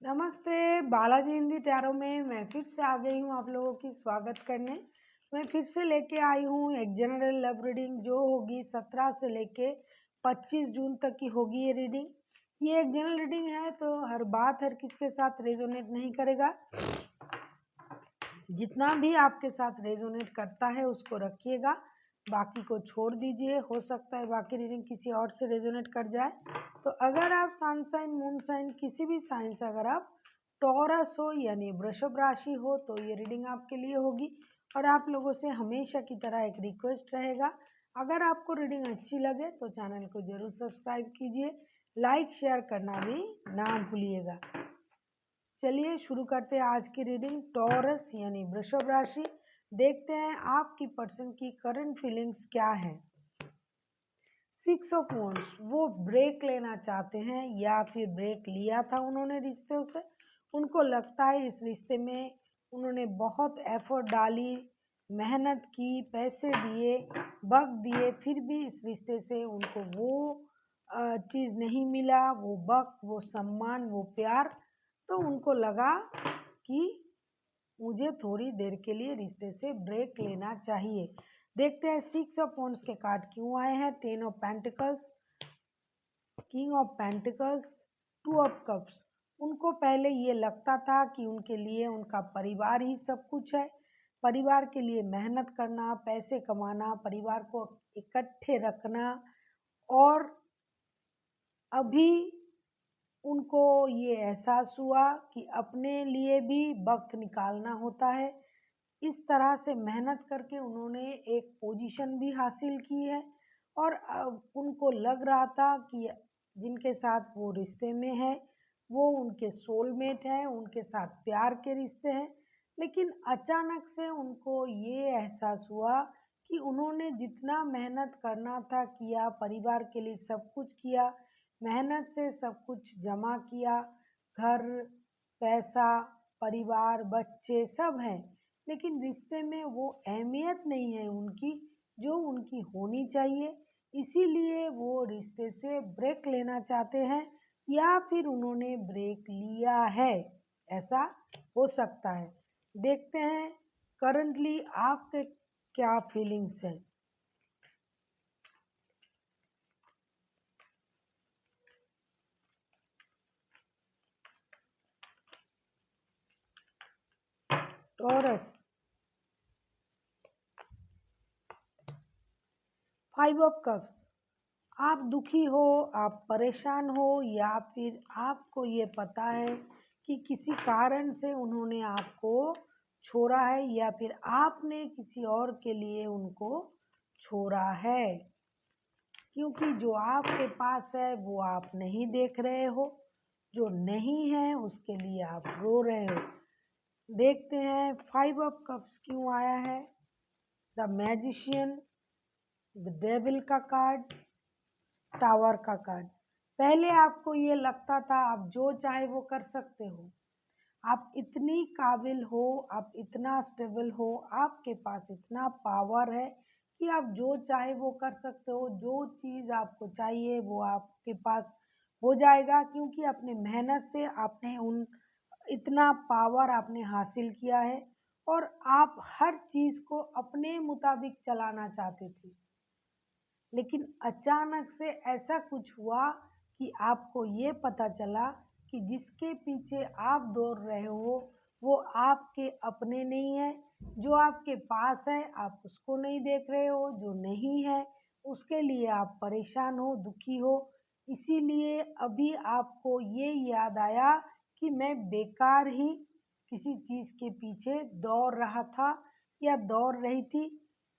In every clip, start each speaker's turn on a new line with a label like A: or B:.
A: नमस्ते। बालाजी हिंदी टैरो में मैं फिर से आ गई हूँ आप लोगों की स्वागत करने। मैं फिर से लेके आई हूँ एक जनरल लव रीडिंग जो होगी 17 से लेके 25 जून तक की होगी ये रीडिंग। ये एक जनरल रीडिंग है तो हर बात हर किसी के साथ रेजोनेट नहीं करेगा। जितना भी आपके साथ रेजोनेट करता है उसको रखिएगा, बाकी को छोड़ दीजिए। हो सकता है बाकी रीडिंग किसी और से रेजोनेट कर जाए। तो अगर आप सन साइन मून साइन किसी भी साइन से अगर आप टॉरस हो यानी वृषभ राशि हो तो ये रीडिंग आपके लिए होगी। और आप लोगों से हमेशा की तरह एक रिक्वेस्ट रहेगा, अगर आपको रीडिंग अच्छी लगे तो चैनल को जरूर सब्सक्राइब कीजिए, लाइक शेयर करना भी ना भूलिएगा। चलिए शुरू करते हैं आज की रीडिंग। टॉरस यानी वृषभ राशि, देखते हैं आपकी पर्सन की करंट फीलिंग्स क्या है। 6 ऑफ वॉन्ड्स, वो ब्रेक लेना चाहते हैं या फिर ब्रेक लिया था उन्होंने रिश्ते से। उनको लगता है इस रिश्ते में उन्होंने बहुत एफर्ट डाली, मेहनत की, पैसे दिए, वक्त दिए, फिर भी इस रिश्ते से उनको वो चीज़ नहीं मिला, वो वक्त, वो सम्मान, वो प्यार। तो उनको लगा कि मुझे थोड़ी देर के लिए रिश्ते से ब्रेक लेना चाहिए। देखते हैं 6 ऑफ वॉन्ड्स के कार्ड क्यों आए हैं। 10 of pentacles, king of pentacles, 2 of cups. उनको पहले ये लगता था कि उनके लिए उनका परिवार ही सब कुछ है। परिवार के लिए मेहनत करना, पैसे कमाना, परिवार को इकट्ठे रखना, और अभी उनको ये एहसास हुआ कि अपने लिए भी वक्त निकालना होता है। इस तरह से मेहनत करके उन्होंने एक पोजीशन भी हासिल की है और उनको लग रहा था कि जिनके साथ वो रिश्ते में है वो उनके सोलमेट हैं, उनके साथ प्यार के रिश्ते हैं। लेकिन अचानक से उनको ये एहसास हुआ कि उन्होंने जितना मेहनत करना था किया, परिवार के लिए सब कुछ किया, मेहनत से सब कुछ जमा किया, घर, पैसा, परिवार, बच्चे सब हैं, लेकिन रिश्ते में वो अहमियत नहीं है उनकी जो उनकी होनी चाहिए। इसीलिए वो रिश्ते से ब्रेक लेना चाहते हैं या फिर उन्होंने ब्रेक लिया है, ऐसा हो सकता है। देखते हैं करंटली आपके क्या फीलिंग्स है। Taurus, 5 of cups. आप दुखी हो, आप परेशान हो, या फिर आपको ये पता है कि किसी कारण से उन्होंने आपको छोड़ा है या फिर आपने किसी और के लिए उनको छोड़ा है, क्योंकि जो आपके पास है वो आप नहीं देख रहे हो, जो नहीं है उसके लिए आप रो रहे हो। देखते हैं 5 ऑफ कप्स क्यों आया है। द मैजिशियन, द डेविल का कार्ड, टावर का कार्ड। पहले आपको ये लगता था आप जो चाहे वो कर सकते हो, आप इतनी काबिल हो, आप इतना स्टेबल हो, आपके पास इतना पावर है कि आप जो चाहे वो कर सकते हो। जो चीज़ आपको चाहिए वो आपके पास हो जाएगा, क्योंकि अपने मेहनत से आपने उन इतना पावर आपने हासिल किया है और आप हर चीज़ को अपने मुताबिक चलाना चाहते थे। लेकिन अचानक से ऐसा कुछ हुआ कि आपको ये पता चला कि जिसके पीछे आप दौड़ रहे हो वो आपके अपने नहीं है। जो आपके पास है आप उसको नहीं देख रहे हो, जो नहीं है उसके लिए आप परेशान हो, दुखी हो। इसीलिए अभी आपको ये याद आया कि मैं बेकार ही किसी चीज़ के पीछे दौड़ रहा था या दौड़ रही थी,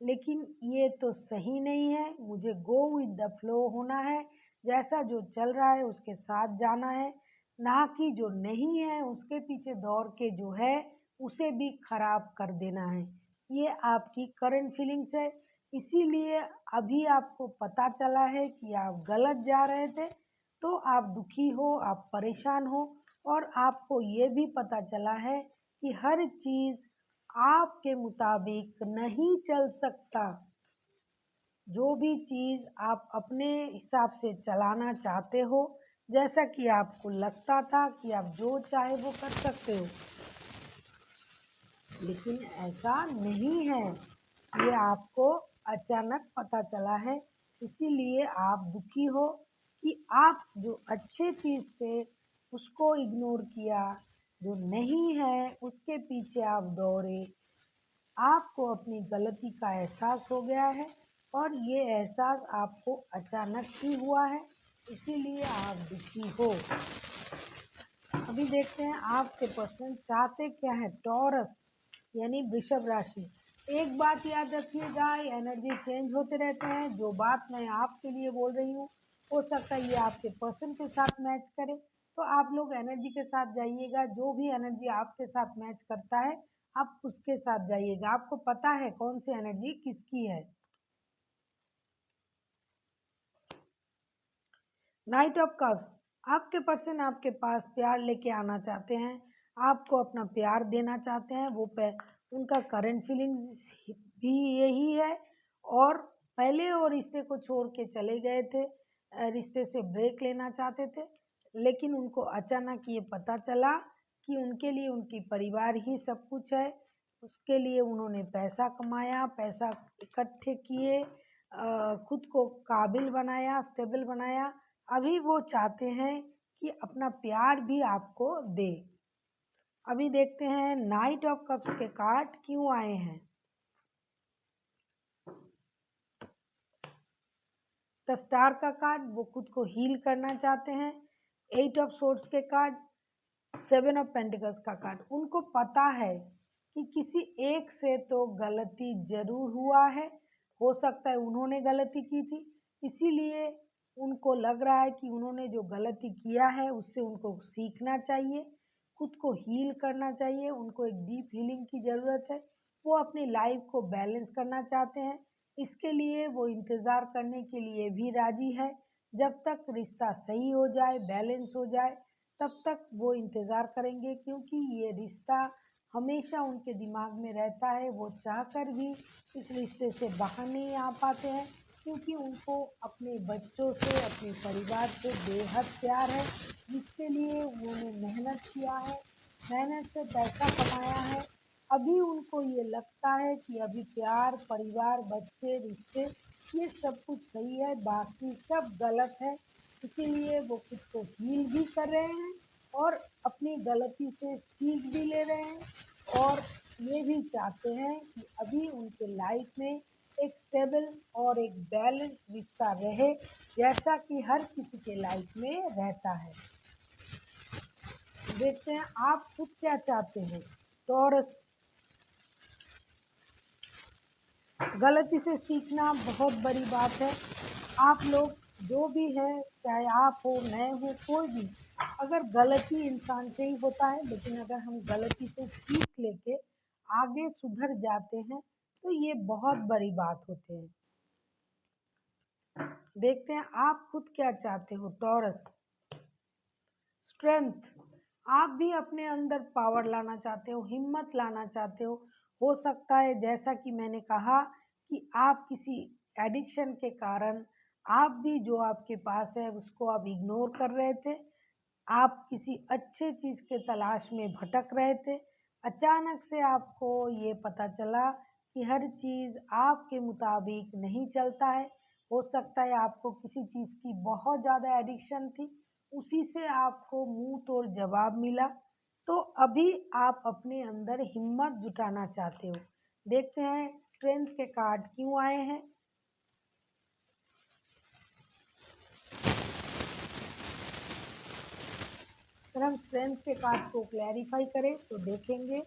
A: लेकिन ये तो सही नहीं है। मुझे गो विद द फ्लो होना है, जैसा जो चल रहा है उसके साथ जाना है, ना कि जो नहीं है उसके पीछे दौड़ के जो है उसे भी खराब कर देना है। ये आपकी करंट फीलिंग्स है। इसीलिए अभी आपको पता चला है कि आप गलत जा रहे थे, तो आप दुखी हो, आप परेशान हो, और आपको ये भी पता चला है कि हर चीज़ आपके मुताबिक नहीं चल सकता। जो भी चीज़ आप अपने हिसाब से चलाना चाहते हो जैसा कि आपको लगता था कि आप जो चाहे वो कर सकते हो, लेकिन ऐसा नहीं है। ये आपको अचानक पता चला है, इसीलिए आप दुखी हो कि आप जो अच्छे चीज़ थे उसको इग्नोर किया, जो नहीं है उसके पीछे आप दौड़े। आपको अपनी गलती का एहसास हो गया है और ये एहसास आपको अचानक ही हुआ है, इसीलिए आप दुखी हो। अभी देखते हैं आपके पर्सन चाहते क्या है। टॉरस यानी वृषभ राशि। एक बात याद रखिएगा, एनर्जी चेंज होते रहते हैं। जो बात मैं आपके लिए बोल रही हूँ हो सकता है ये आपके पर्सन के साथ मैच करे, तो आप लोग एनर्जी के साथ जाइएगा। जो भी एनर्जी आपके साथ मैच करता है आप उसके साथ जाइएगा। आपको पता है कौन सी एनर्जी किसकी है। Night of cups. आपके पर्सन आपके पास प्यार लेके आना चाहते हैं, आपको अपना प्यार देना चाहते हैं। उनका करंट फीलिंग्स भी यही है और पहले और रिश्ते को छोड़ के चले गए थे, रिश्ते से ब्रेक लेना चाहते थे, लेकिन उनको अचानक ये पता चला कि उनके लिए उनकी परिवार ही सब कुछ है। उसके लिए उन्होंने पैसा कमाया, पैसा इकट्ठे किए, खुद को काबिल बनाया, स्टेबल बनाया। अभी वो चाहते हैं कि अपना प्यार भी आपको दे। अभी देखते हैं नाइट ऑफ कप्स के कार्ड क्यों आए हैं। द स्टार का कार्ड, वो खुद को हील करना चाहते हैं। एट ऑफ सोर्ड्स के कार्ड, सेवन ऑफ पेंटिकल्स का कार्ड। उनको पता है कि किसी एक से तो गलती जरूर हुआ है, हो सकता है उन्होंने गलती की थी, इसीलिए उनको लग रहा है कि उन्होंने जो गलती किया है उससे उनको सीखना चाहिए, खुद को हील करना चाहिए। उनको एक डीप हीलिंग की ज़रूरत है। वो अपनी लाइफ को बैलेंस करना चाहते हैं, इसके लिए वो इंतज़ार करने के लिए भी राज़ी है। जब तक रिश्ता सही हो जाए, बैलेंस हो जाए, तब तक वो इंतज़ार करेंगे, क्योंकि ये रिश्ता हमेशा उनके दिमाग में रहता है। वो चाहकर भी इस रिश्ते से बाहर नहीं आ पाते हैं, क्योंकि उनको अपने बच्चों से, अपने परिवार से बेहद प्यार है, जिसके लिए उन्होंने मेहनत किया है, मेहनत से पैसा कमाया है। अभी उनको ये लगता है कि अभी प्यार, परिवार, बच्चे, रिश्ते ये सब कुछ सही है, बाकी सब गलत है। इसीलिए वो खुद को हील भी कर रहे हैं और अपनी गलती से सीख भी ले रहे हैं और ये भी चाहते हैं कि अभी उनके लाइफ में एक स्टेबल और एक बैलेंस रिश्ता रहे, जैसा कि हर किसी के लाइफ में रहता है। देखते हैं आप खुद क्या चाहते हैं। टॉरस, गलती से सीखना बहुत बड़ी बात है। आप लोग जो भी है, चाहे आप हो, मैं हूँ, कोई भी, अगर गलती इंसान से ही होता है, लेकिन अगर हम गलती से सीख लेके आगे सुधर जाते हैं तो ये बहुत बड़ी बात होती है। देखते हैं आप खुद क्या चाहते हो। Taurus, strength. आप भी अपने अंदर पावर लाना चाहते हो, हिम्मत लाना चाहते हो। हो सकता है जैसा कि मैंने कहा कि आप किसी एडिक्शन के कारण आप भी जो आपके पास है उसको आप इग्नोर कर रहे थे। आप किसी अच्छे चीज़ के तलाश में भटक रहे थे। अचानक से आपको ये पता चला कि हर चीज़ आपके मुताबिक नहीं चलता है। हो सकता है आपको किसी चीज़ की बहुत ज़्यादा एडिक्शन थी, उसी से आपको मुंह तोड़ जवाब मिला। तो अभी आप अपने अंदर हिम्मत जुटाना चाहते हो। देखते हैं स्ट्रेंथ के कार्ड क्यों आए हैं। अगर हम स्ट्रेंथ के कार्ड को क्लैरिफाई करें तो देखेंगे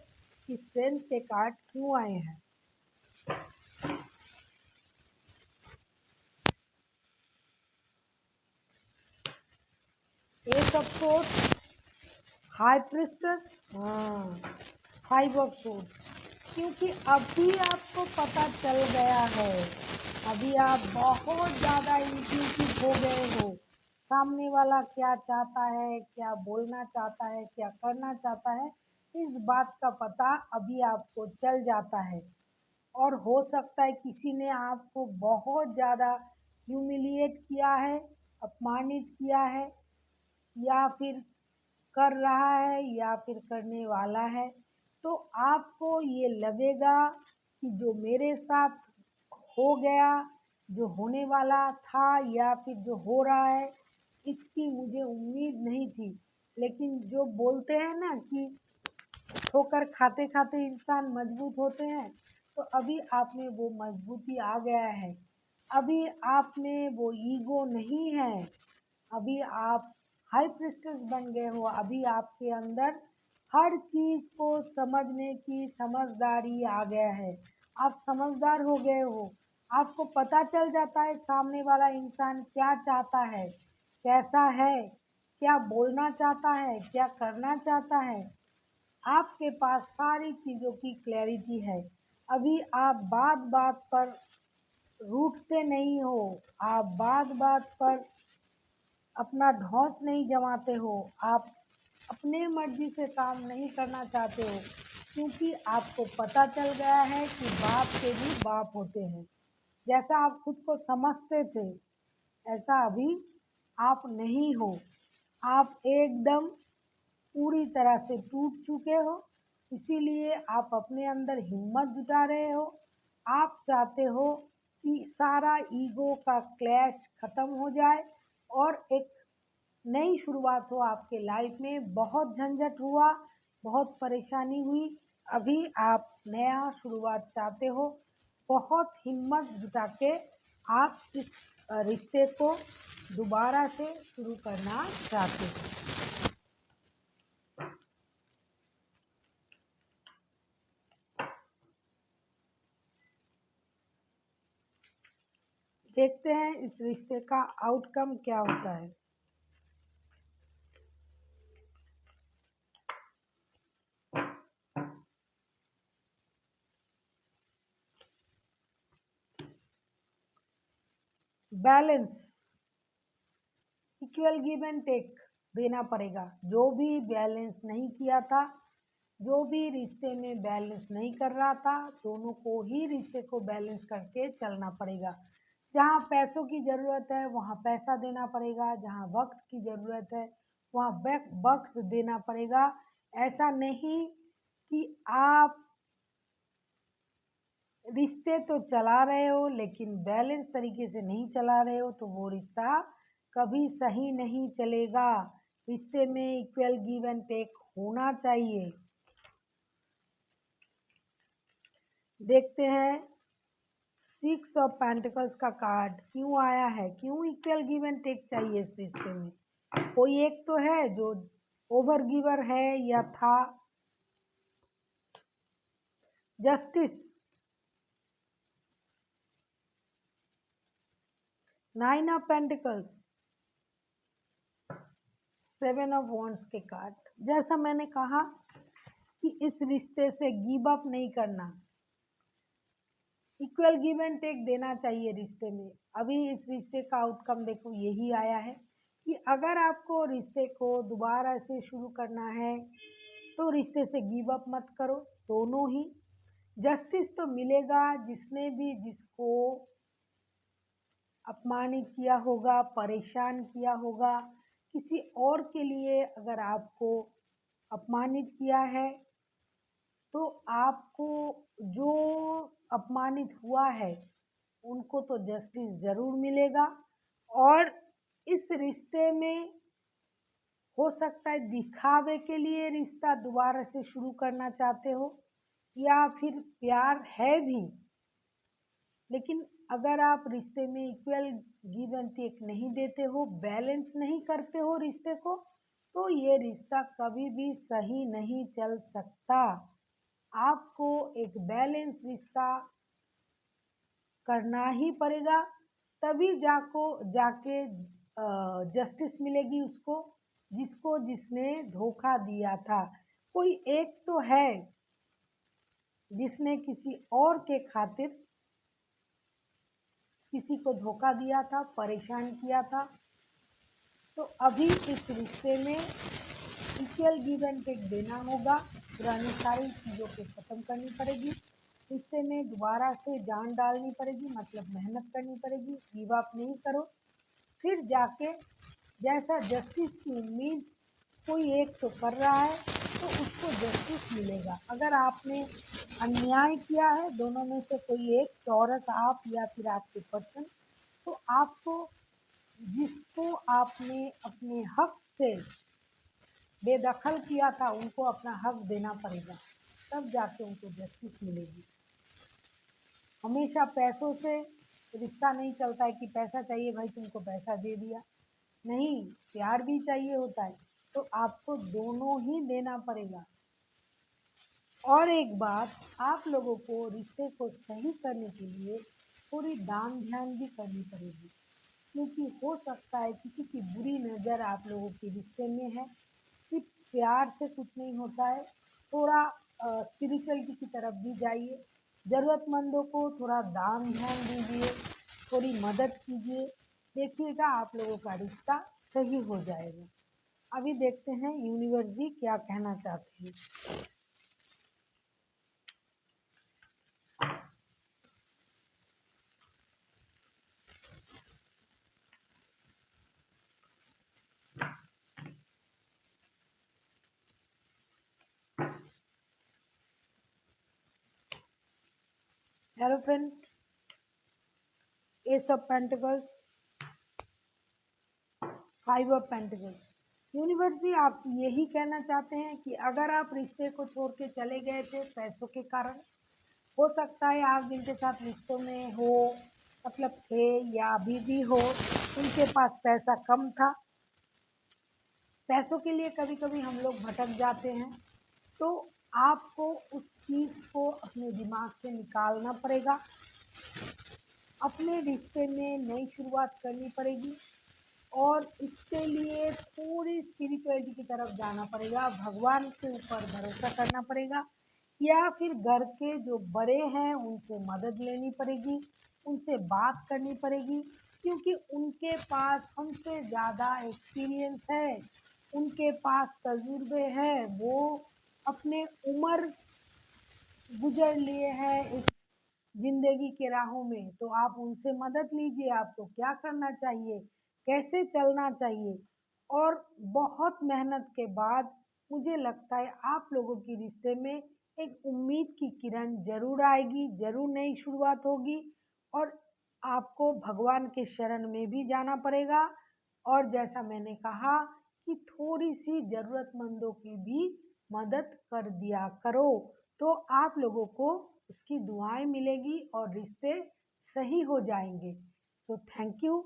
A: कि स्ट्रेंथ के कार्ड क्यों आए हैं। S of swords, high priestess, five of swords. क्योंकि अभी आपको पता चल गया है, अभी आप बहुत ज़्यादा इंट्यूटिव हो गए हो। सामने वाला क्या चाहता है, क्या बोलना चाहता है, क्या करना चाहता है, इस बात का पता अभी आपको चल जाता है। और हो सकता है किसी ने आपको बहुत ज़्यादा ह्यूमिलिएट किया है, अपमानित किया है, या फिर कर रहा है या फिर करने वाला है, तो आपको ये लगेगा कि जो मेरे साथ हो गया, जो होने वाला था या फिर जो हो रहा है, इसकी मुझे उम्मीद नहीं थी। लेकिन जो बोलते हैं ना कि ठोकर खाते खाते इंसान मजबूत होते हैं, तो अभी आप में वो मजबूती आ गया है। अभी आप में वो ईगो नहीं है। अभी आप हाई प्रिस्टेस बन गए हो। अभी आपके अंदर हर चीज़ को समझने की समझदारी आ गया है। आप समझदार हो गए हो। आपको पता चल जाता है सामने वाला इंसान क्या चाहता है, कैसा है, क्या बोलना चाहता है, क्या करना चाहता है। आपके पास सारी चीज़ों की क्लैरिटी है। अभी आप बात बात पर रूठते नहीं हो। आप बात बात पर अपना धौंस नहीं जमाते हो। आप अपने मर्जी से काम नहीं करना चाहते हो, क्योंकि आपको पता चल गया है कि बाप के भी बाप होते हैं। जैसा आप खुद को समझते थे, ऐसा अभी आप नहीं हो। आप एकदम पूरी तरह से टूट चुके हो। इसीलिए आप अपने अंदर हिम्मत जुटा रहे हो। आप चाहते हो कि सारा ईगो का क्लैश ख़त्म हो जाए और एक नई शुरुआत हो आपके लाइफ में। बहुत झंझट हुआ, बहुत परेशानी हुई, अभी आप नया शुरुआत चाहते हो। बहुत हिम्मत जुटा के आप इस रिश्ते को दोबारा से शुरू करना चाहते हो। देखते हैं इस रिश्ते का आउटकम क्या होता है। Balance, equal give and take देना पड़ेगा। जो भी बैलेंस नहीं किया था, जो भी रिश्ते में बैलेंस नहीं कर रहा था, दोनों को ही रिश्ते को बैलेंस करके चलना पड़ेगा। जहाँ पैसों की ज़रूरत है वहाँ पैसा देना पड़ेगा, जहाँ वक्त की ज़रूरत है वहाँ वक्त देना पड़ेगा। ऐसा नहीं कि आप रिश्ते तो चला रहे हो लेकिन बैलेंस तरीके से नहीं चला रहे हो, तो वो रिश्ता कभी सही नहीं चलेगा। रिश्ते में इक्वल गिव एंड टेक होना चाहिए। देखते हैं 6 ऑफ पेंटिकल्स का कार्ड क्यों आया है, क्यों इक्वल गिव एंड टेक चाहिए इस रिश्ते में। कोई एक तो है जो ओवर गिवर है या था। Justice, 9 of pentacles, 7 of wands के कार्ड। जैसा मैंने कहा कि इस रिश्ते से गिव अप नहीं करना, इक्वल गिव एंड टेक देना चाहिए रिश्ते में। अभी इस रिश्ते का आउटकम देखो यही आया है कि अगर आपको रिश्ते को दोबारा से शुरू करना है तो रिश्ते से गिव अप मत करो, दोनों ही। जस्टिस तो मिलेगा, जिसने भी जिसको अपमानित किया होगा, परेशान किया होगा, किसी और के लिए अगर आपको अपमानित किया है, तो आपको जो अपमानित हुआ है उनको तो जस्टिस ज़रूर मिलेगा। और इस रिश्ते में हो सकता है दिखावे के लिए रिश्ता दोबारा से शुरू करना चाहते हो, या फिर प्यार है भी, लेकिन अगर आप रिश्ते में इक्वल गिव एंड टेक नहीं देते हो, बैलेंस नहीं करते हो रिश्ते को, तो ये रिश्ता कभी भी सही नहीं चल सकता। आपको एक बैलेंस रिश्ता करना ही पड़ेगा, तभी जाके जस्टिस मिलेगी उसको, जिसको जिसने धोखा दिया था। कोई एक तो है जिसने किसी और के खातिर किसी को धोखा दिया था, परेशान किया था। तो अभी इस रिश्ते में इक्वल गिव एंड टेक देना होगा। पुरानी सारी चीज़ों को ख़त्म करनी पड़ेगी। रिश्ते में दोबारा से जान डालनी पड़ेगी, मतलब मेहनत करनी पड़ेगी। गिव अप नहीं करो, फिर जाके जैसा जस्टिस की उम्मीद कोई एक तो कर रहा है तो उसको जस्टिस मिलेगा। अगर आपने अन्याय किया है, दोनों में से कोई एक, चौरस आप या फिर आपके पर्सन, तो आपको जिसको आपने अपने हक से बेदखल किया था उनको अपना हक देना पड़ेगा, तब जाके उनको जस्टिस मिलेगी। हमेशा पैसों से रिश्ता नहीं चलता है कि पैसा चाहिए भाई तुमको पैसा दे दिया, नहीं, प्यार भी चाहिए होता है, तो आपको दोनों ही देना पड़ेगा। और एक बात, आप लोगों को रिश्ते को सही करने के लिए थोड़ी दान ध्यान भी करनी पड़ेगी, क्योंकि हो सकता है किसी की बुरी नज़र आप लोगों के रिश्ते में है। सिर्फ प्यार से कुछ नहीं होता है, थोड़ा स्पिरिचुअलिटी की तरफ भी जाइए, ज़रूरतमंदों को थोड़ा दान ध्यान दीजिए, थोड़ी मदद कीजिए, देखिएगा आप लोगों का रिश्ता सही हो जाएगा। अभी देखते हैं यूनिवर्स जी क्या कहना चाहते हैं। Hierophant, ace of pentacles, 5 of pentacles. Universe जी आप यही कहना चाहते हैं कि अगर आप रिश्ते को छोड़ के चले गए थे पैसों के कारण, हो सकता है आप जिनके साथ रिश्तों में हो, मतलब थे या अभी भी हो, उनके पास पैसा कम था। पैसों के लिए कभी कभी हम लोग भटक जाते हैं, तो आपको उस चीज़ को अपने दिमाग से निकालना पड़ेगा, अपने रिश्ते में नई शुरुआत करनी पड़ेगी और इसके लिए थोड़ी स्पिरिचुअलिटी की तरफ जाना पड़ेगा, भगवान के ऊपर भरोसा करना पड़ेगा, या फिर घर के जो बड़े हैं उनसे मदद लेनी पड़ेगी, उनसे बात करनी पड़ेगी, क्योंकि उनके पास हमसे ज़्यादा एक्सपीरियंस है, उनके पास तजुर्बे हैं, वो अपने उम्र गुजर लिए हैं इस ज़िंदगी के राहों में, तो आप उनसे मदद लीजिए, आपको क्या करना चाहिए, कैसे चलना चाहिए। और बहुत मेहनत के बाद मुझे लगता है आप लोगों की रिश्ते में एक उम्मीद की किरण ज़रूर आएगी, ज़रूर नई शुरुआत होगी और आपको भगवान के शरण में भी जाना पड़ेगा। और जैसा मैंने कहा कि थोड़ी-सी ज़रूरतमंदों की भी मदद कर दिया करो, तो आप लोगों को उसकी दुआएं मिलेगी और रिश्ते सही हो जाएंगे। So thank you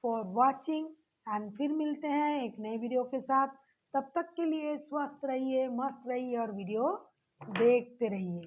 A: for watching and फिर मिलते हैं एक नए वीडियो के साथ। तब तक के लिए स्वस्थ रहिए, मस्त रहिए और वीडियो देखते रहिए।